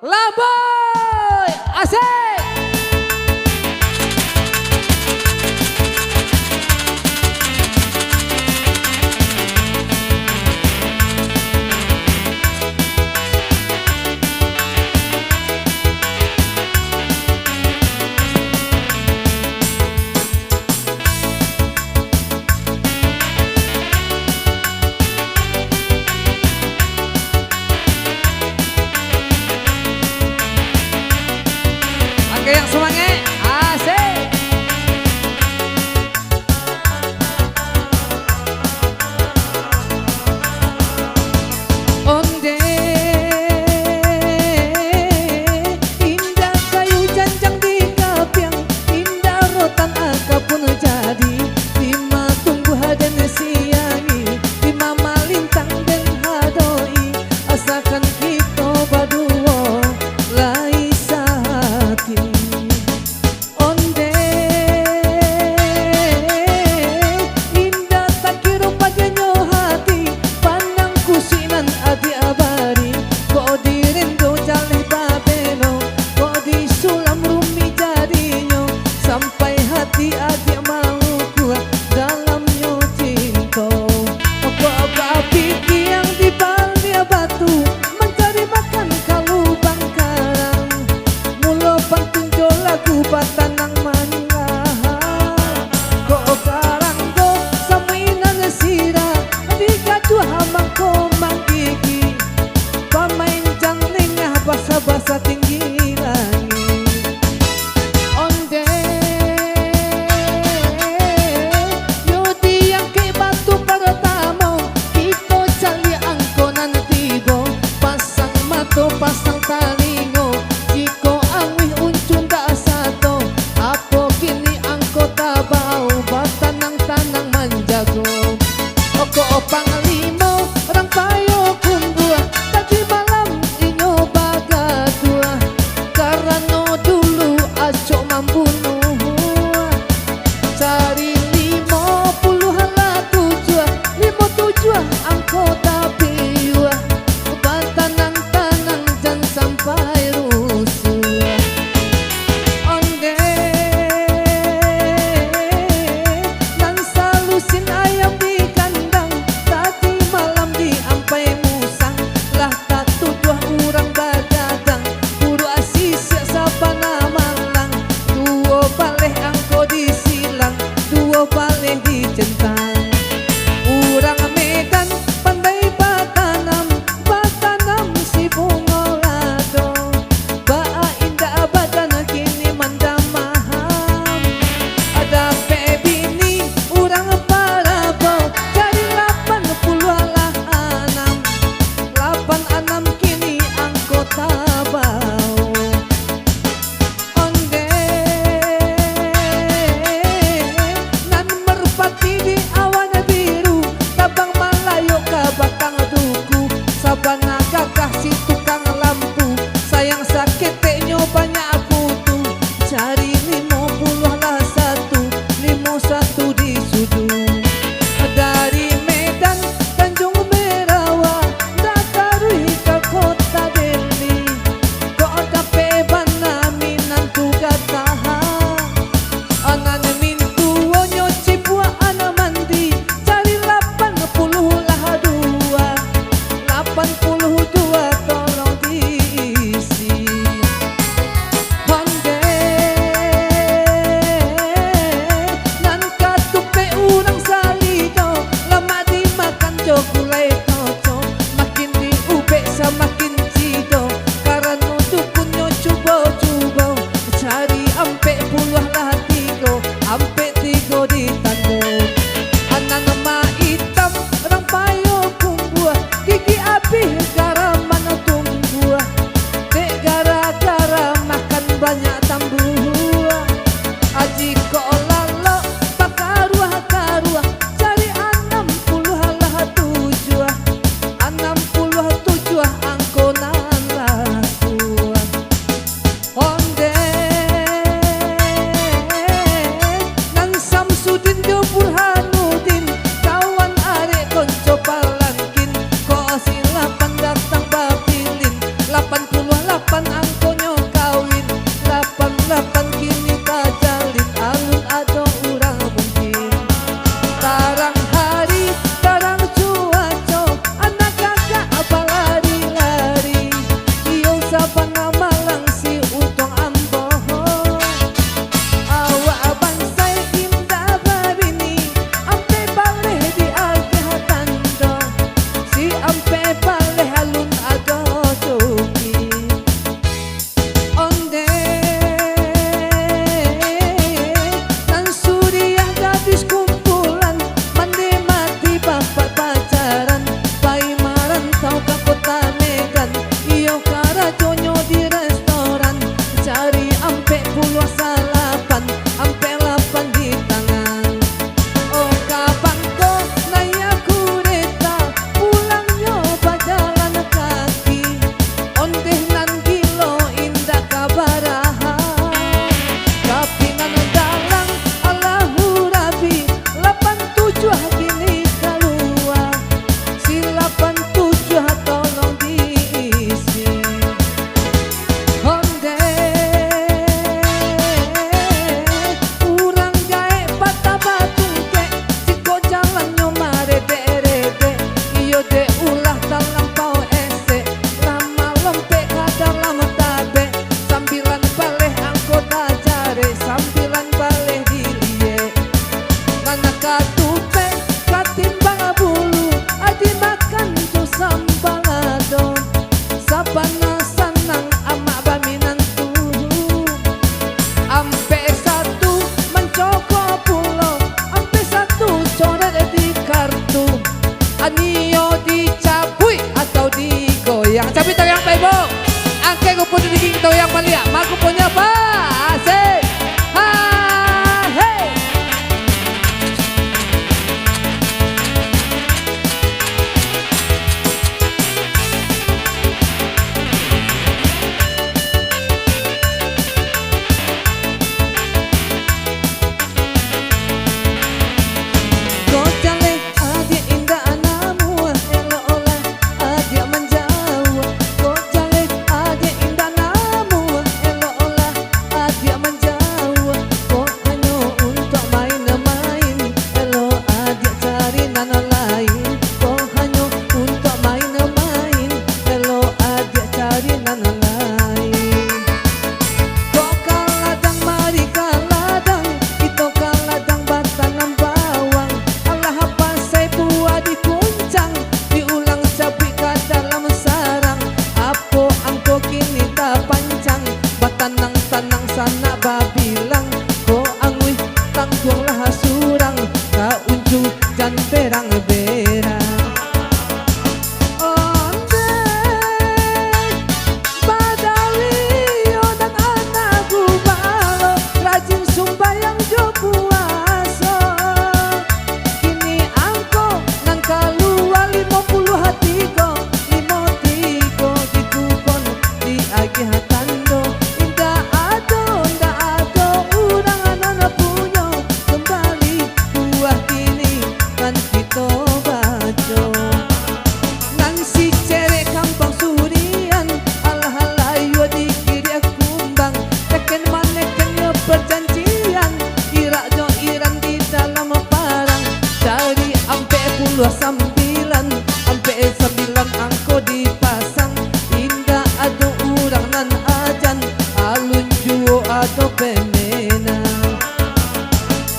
Lamboy, asik. Oke yang semangat, asik. Onde indah kayu janjang di kapiang, indah rotan angka pun jadi, lima tumbuh dan siangi, lima malintang dan hadoi, asalkan kita berdua lai sahati. Onde indah tak kira padanya hati, pandang kusinan adi abadi, kok dirindo jaleh babeno, kok disulam rumi jadinya, sampai hati adi mau kuat dalamnya cinta. Apa-apa api yang di balik batu, mencari makan kalau bangkarang, mula pantun lagu patanang mangahan, kok karang do saminan sira, tiga dua hamang komang gigi, pamain janglingah basa-basa tinggi langit. Onde yodi yang ke batu pertama, kita cari angkonan tibo, pasang mato pasang talingo, jiko angwih uncun tak sato, apa kini angkota bau batanang tanang manjago. Oko panglimo orang payo kundua, tadi malam inyo bagatua, karena dulu aco membunuh, cari 50 lah tujuan, 57 angkota piwa, batanang tanang jangan sampai rusuh. Onde nan salusin ayam di kandang, tadi malam di ampai musang, lah tak tuduh orang badadang, buru asis sabana malang, dua baleh angko disilang, dua baleh dicentang. Urang Medan pandai batanam, batanam si bunga lado, baa indah badan kini mandamaham, ada pebini urang parabo, dari 86 kini angkota bau. Onde nan merpati di awan biru, tabang Malayo ka bakang duku, sabana kakah si tukang lampu, sayang sakit banyak putu, cari 50 lah satu, 51 di sudu. Dari Medan Tanjung Merawa, Datarui ke kota Delhi, sabana malang si utong amboh. Awak bansai indah barini, ampe baleh di alkehatan do, si ampe baleh halun ado joki. Onde nan suriah gadis kumpulan, mandi mati bapak pacaran, bayi marantau ke kota Medan, iyo karajonyo di restoran, cari ampe puluh salapan, ampe lapan di tangan. Oh kapan ko naya kureta, pulangnya berjalan kaki, ondeh nan gilo indah kabaraha, tapi nan dalang Allahu Rabbi, 87 gini keluar, si 87 tolong diisi. Onde urang gae bata batung ke, siko jalannya marede-rede, iyo de ulah talampau ese, lama lompe kadalam tabe, sambilan baleh angkota jare, sambilan baleh dilie. Nana katupe katimbang bulu, adi makan tu sambal adon, sabana sanang ama baminantu, ampe satu mencoko pulau, ampe satu coret di kartu, anio dicapui atau digoyang. Capi tau yang pebo, angke kupun di tau yang malia, maku punya apa? Asik. Ah, hey. Kocale adik indah namu, elo olah adik menjauh. Kocale adik indah namu, elo olah adik menjauh. Kok hanya untuk main-main, elo adik cari nana lain. Kok hanya untuk main-main, elo adik cari nana lain. Kok kaladang mari kaladang, itu kaladang batanam bawang. Allah apa saya buat dikuncang, diulang cabai ke dalam sarang. Apo angko kini tak pancang, batanang-tanang sana babilang. Ko angui tangguanglah surang, ka unju jan berang-berang. Onde Badawi dan anak gubalo, rajin sumbayang jo puaso. Kini angko nang kalua 53, 53 di kupon di agih tando. Indah ado urang anak punya, kembali buah kini kan kita baco. Nan si cere kampang surian, alhalayo di kiri kumbang, teken manekennya perjanjian, irak jo iran di dalam parang, cari ampe puluh sambilan, ampe sambilan angko dipasang, indah ado urang nan ajan, alun juo ado pemena.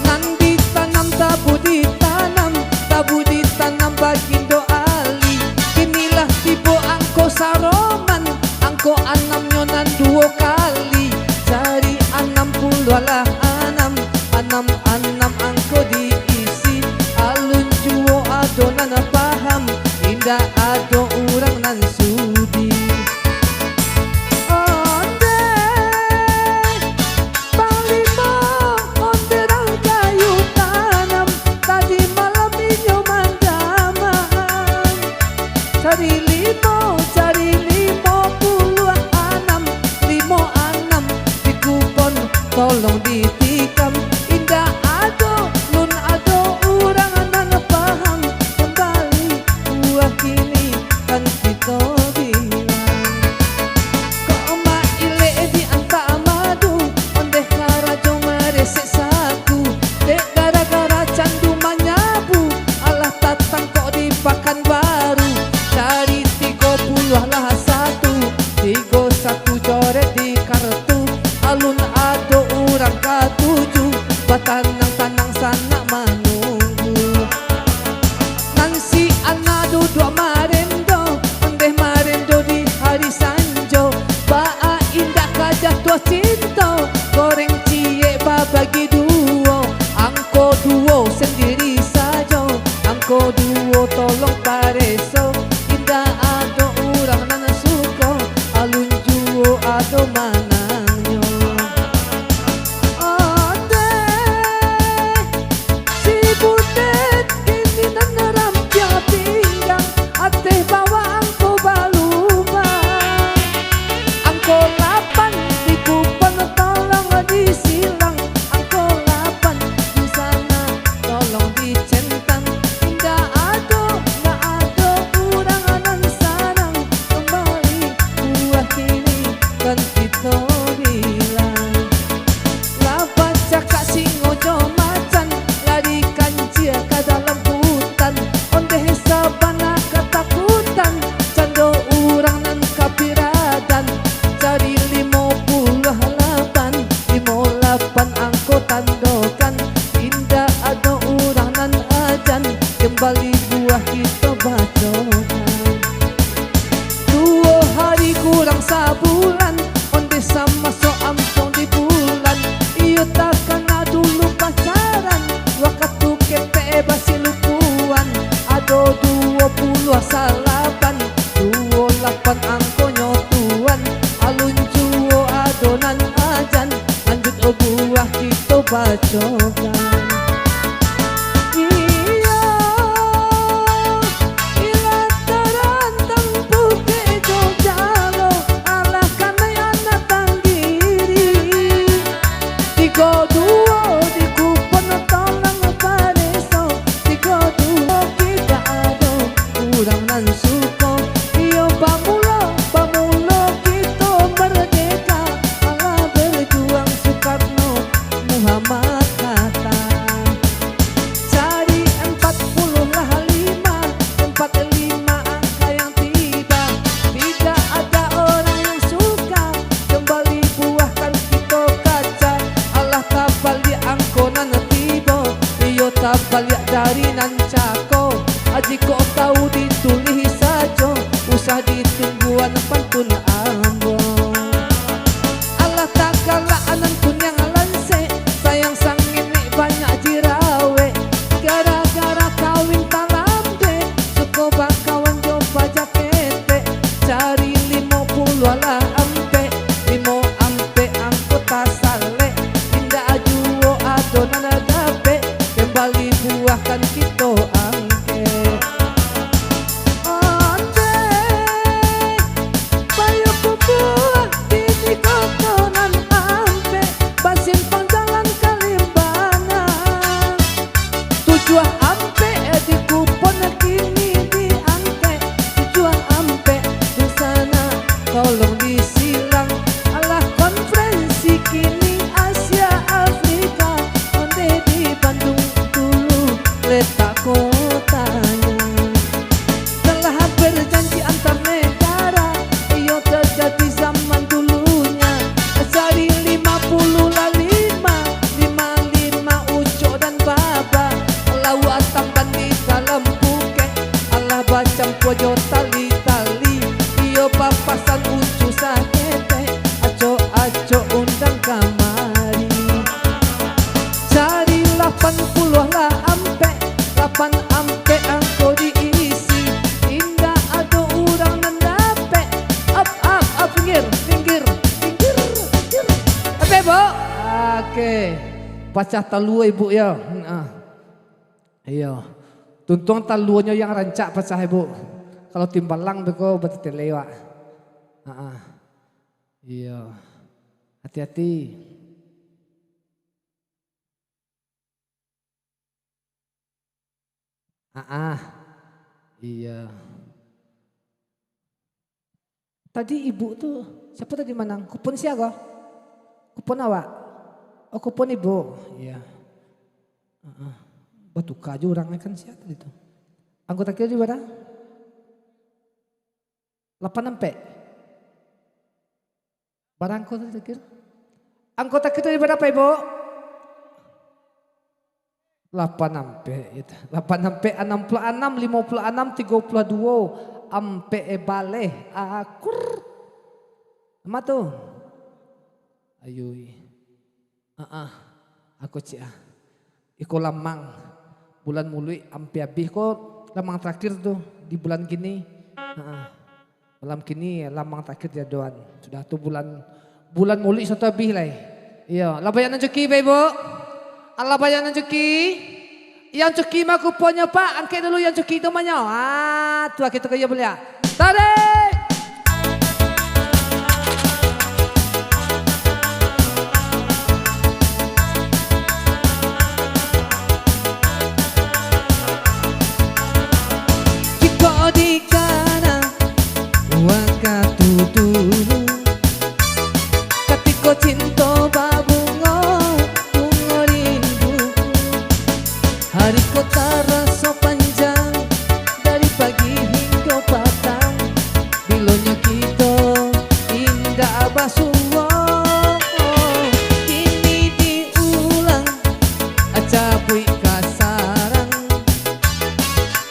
Nan ditanam tabu ditanam, tabu ditanam bagindo ali. Inilah tipe angko saroman, angko anamnya nan 2 kali, cari 60 lah anam, anam angko diisi, alun juo adonan paham, indah ado urang nan sudi. Onde tiga satu coret di kartu. Alun ado urang katuju, batanang-tanang sana manunggu. Nansi anado dua marendo, ondeh marendo di hari sanjo. Baa indah kajah tua cinta, goreng cie babagi duo. Angko duo sendiri saja, angko duo tolong pareso. Indah ado urang nana suko, alun juo ado manangnya. Ade si butet kini nana rampia pinggang, ate bawa angko baluma. Angko lapan di kupon tolong disilang, angko lapan di sana tolong dicentang. Indah ado na ado urang anan sarang, kembali buah kini kan kita bilang. Lapa cakak singojo macan, larikan cia ke dalam hutan. Ondeh sabana ketakutan, cando urang nan kapiradan. Cari 58, 58 angko tandokan. Indah ada urang nan ajan, kembali buah kita bacokan. 2 hari kurang sabulan, onde sama so ampong di bulan. Iyo takkan dulu pacaran, waktu kete basi lupuan. Ado 28, 28 angko nyotuan. Alun juo adonan ajan, lanjut buah kita bacokan. Iya, ila terantang buke jojalo, alah kanai anak tanggiri. 32 di kupon tolong pareso, 32 kita ado urang nan suko. Iyo pamulo, pamulo kita merdeka, alah berjuang Soekarno Muhammad kata. Cari 45, 45 angka yang tiba. Tidak ada orang yang suka, kembali buahkan kita kaca. Allah tabalik angko nan tiba, iyo tabalik dari nan cako. Aji kau tahu ditulis saja, usah ditungguan pantun ambo. Allah tak galak anan pun yang lanse, sayang sang ini banyak jirawe. Gara-gara kawin talamde, suko bakawan jopa jakete. Cari 50 ala ampe, 5 ampe angko tasale. Indah ajuo adonan agape, kembali buahkan kita angke. Ande bayu kubuah di kotonan ampe, basimpang jalan Kalimbangan. 7 ampe di kupon kini diangke, 7 ampe di sana tolong disilang. Alah konferensi kini Asia Afrika, onde di Bandung dulu letak kotanya. Telah berjanji antar negara, iyo terjadi zaman dulunya. Cari 50 55 uco dan baba. Lalu atamban di dalam buke, Allah bacam pojo tali-tali. Iyo papasan ucu sakete, aco-aco undang kamari. Cari 80 lah ampe, 8 ampe angko diisi. Indah ado urang nendape, up pinggir, pinggir, pinggir, pinggir. Apa bu? Oke, pacah talua ibu ya. Iya, tuntung taluanya yang rancak pecah ibu. Kalau timbalang beko berarti lewat. Iya, hati-hati. Iya. Tadi ibu tuh siapa tadi menang? Kupon siapa? Kupon awak? Oh kupon ibu. Iya. Batu kaju orangnya kan siapa itu? Anggota kita di mana? 8 sampai. Barangko terakhir. Anggota kita dari berapa Ibu? 8 sampai 66, 56, 32 ampe bale akur. Apa tuh? Ayui. Aku cia. Iko lamang bulan mului ampe habis kok lamang terakhir tuh di bulan gini. Malam kini lamang terakhir jaduan. Sudah tuh bulan mului satu habis lah. Iya, labayan rezeki Ibu. Allah bayar rezeki. Yang cuki mah kuponnya Pak, angkat dulu yang cuki itu mahnya. Tua kita kaya belia. Tarik. Jika di kana waktu dulu ketika cinta babungo bungo rindu hari kota rasa panjang dari pagi hingga petang bilonya kita indah basuwo kini diulang acapui kasarang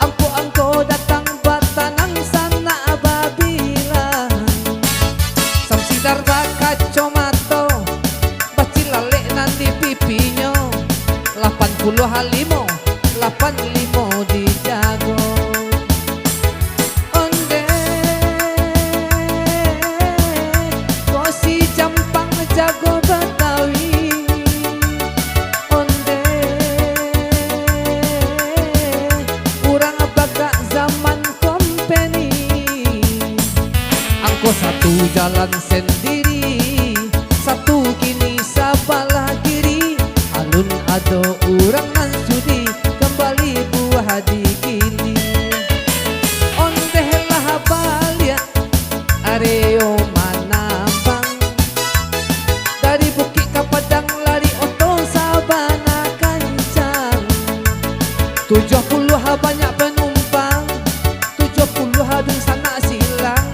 ampu angko datang batanang sana babilang sam sidar kacomato baci lalek nanti pipinya 80 halimo 85 dijago onde kosi jampang jago Betawi onde urang baga zaman company angko satu jalan sendiri satu kini sabalah kiri alun ado urang nan sudi kembali buah di kini onde lah balia areo manambang dari bukit ke padang lari oto sabana kancang 70 banyak penumpang 70 hadung sana silang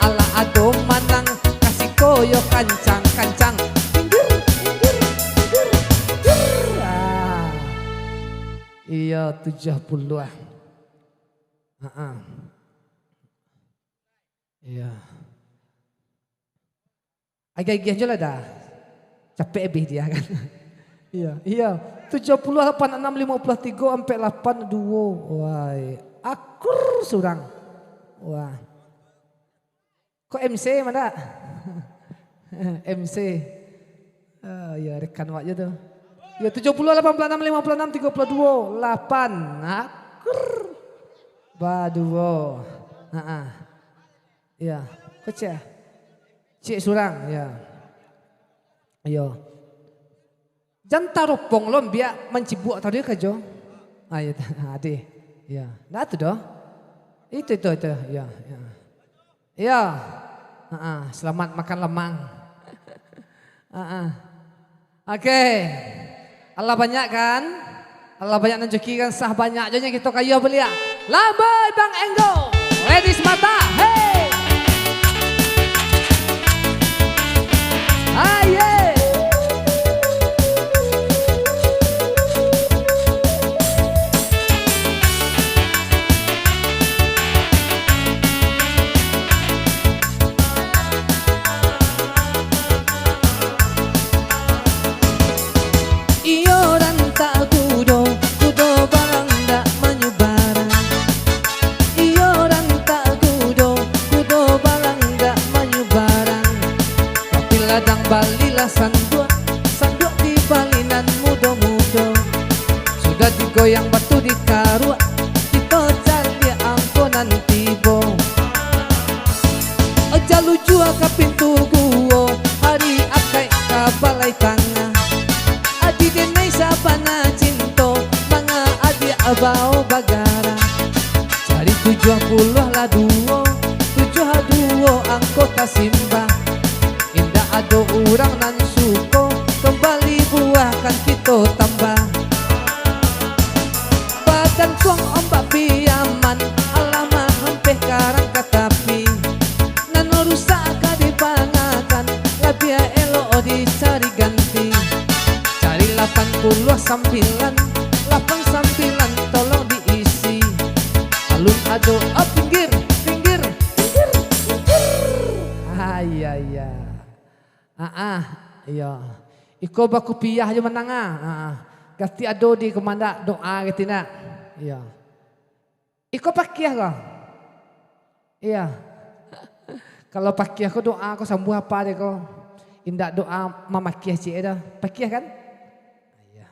ala ado manang kasih koyo kancang-kancang. Iya 70-an. Iya. Agak-agak aja lah dah. Capek lebih dia kan. Iya. 70, 86, 53 sampai 82. Wah, akur surang. Wah. Kok MC mana? MC. Ya rekan wak aja tuh. Ya 70, 86, 56, 32, 8. Akur. Baduo. Ya, kecil. Cik surang, ya. Ayo. Jangan taropong lom biar mencibuk tadi kajo. Ayo, ade. Ya, nah itu doh. Itu, ya. Ya. Selamat makan lemang. Oke. Allah banyak kan? Allah banyak rezeki kan sah banyak aja kita kaya belia. Labai Bang Enggo. Ladies mata. Hey. Aye. Balilah sanduk di balinan mudo-mudo sudah digoyang batu di karua kita cari angkonan tibo aja lucu ke pintu gua hari akai ke balai tangah adi denai sabana cinto manga adi abau bagara cari 70 lah duo 72 angkota simbah ado urang nan suko kembali buahkan kita tambah badan tuang ombak piaman alama hampir karang katapi nan rusak kadipangakan 59 89 tolong diisi. Alun ado pinggir pinggir pinggir pinggir. Iya iya. Iya. Iko baku piyah je menang Gati ado di komanda doa gatina. Iya. Iko pakiah kau. Iya. Kalau pakiah kau doa kau sambuh apa deh kau. Indak doa mamakiah cik dah. Pakiah kan? Iya.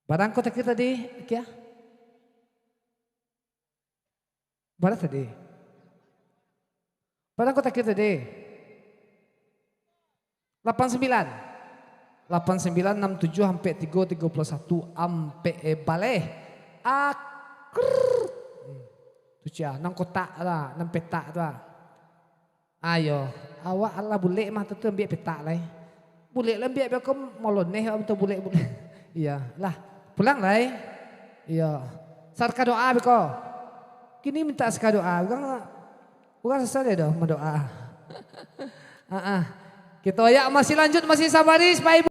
Barang kau takir tadi, Kia? Barang tadi. Barang kau takir tadi. 89 67 sampai 3 31 sampai baleh tu cia nang kotak lah nang petak tu lah. Ayo awak Allah boleh mah tu ambil petak lah. Boleh lah ambil kau moloneh betul boleh. Iya lah pulang lah. Iya sarka doa beko. Kini minta sarka doa bukan selesai dah mendoa. Kita ya masih lanjut masih sabaris Pak Ibu.